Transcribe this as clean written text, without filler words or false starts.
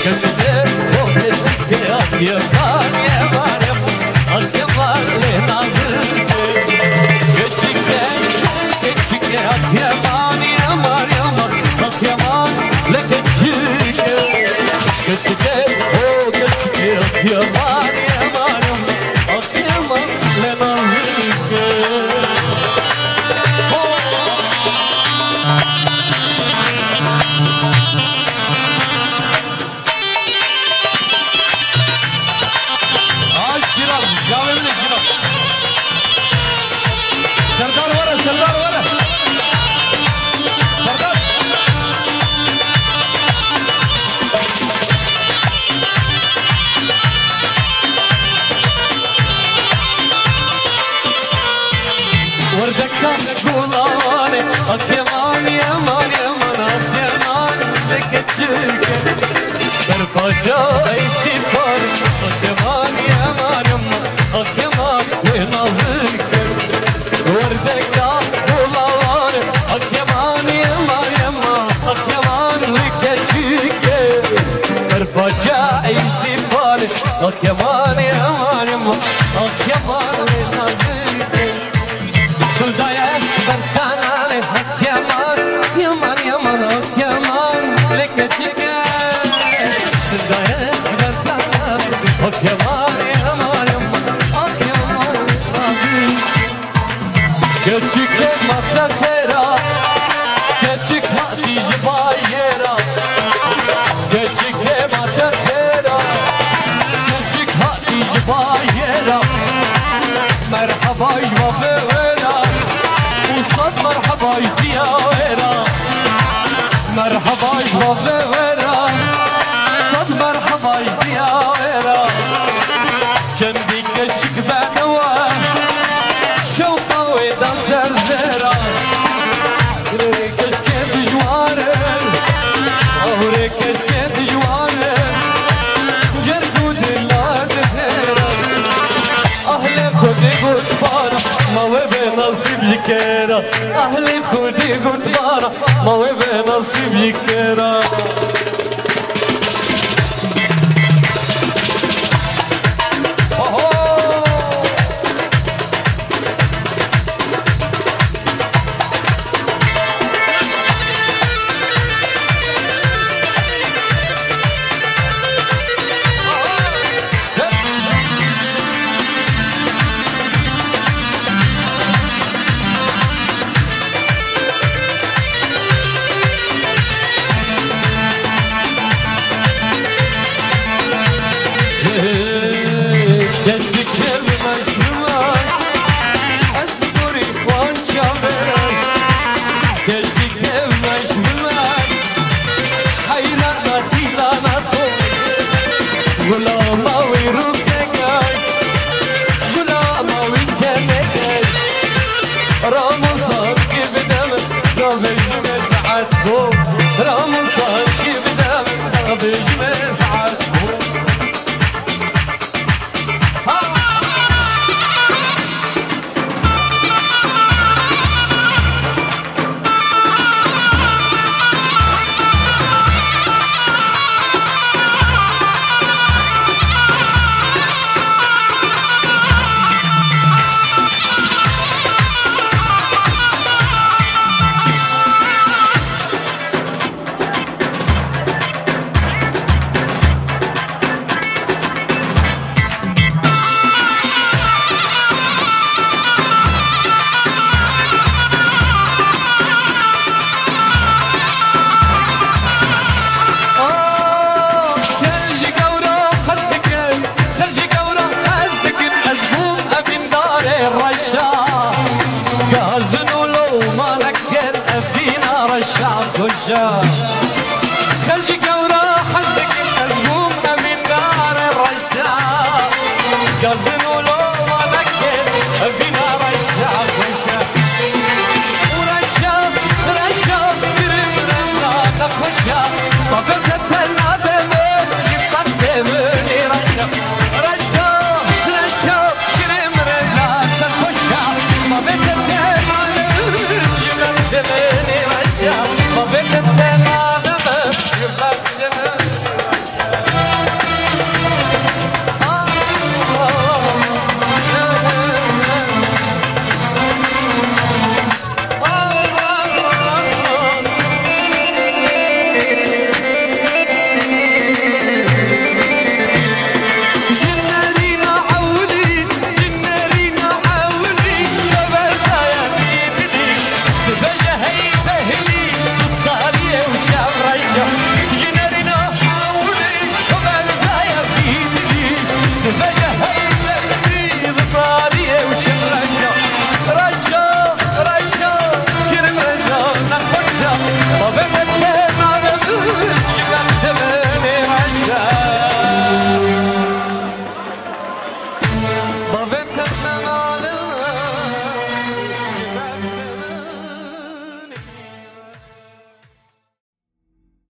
كتبت وكتبت يا مان يا مان يا مان يا مان لنازلت كتشك يا مان يا مان يا مان يا مان لكتشك كتشك وكتشك يا مان يا مان يا مان لنازلت سردار ورا سردار ورا سردار وردك كان قولاني أكيمان يا مان يا مان أكيمان لك تشيك برفاجاي سفر أكيمان يا مان يا مان أكيمان ونازلك وردك قولاني أكيمان يا مان يا مان أكيمان لك تشيك برفاجاي سفر أكيمان يا مان يا مان أكيمان ونازلك Kıldaya bertanane yaman yaman yaman yaman leketike Kıldaya bertanane yaman yaman yaman yaman Keçikle matlatera keçik hatice bayera Keçikle matlatera keçik hatice bayera Merhaba yuvve صد مرحبا يا ويرا مرحبا يا ويرا صد مرحبا يا ويرا جنبي كشك بنوا شوقا ويدا سرزرا ريكش كنت جواره ريكش كنت جواره جرقود اللاد هيرا أهل خدي قد بارا ما نصيب يكرا أهلي خودي قلت بارا ما وبه نصيب يكرا الشعب والشعب خلجي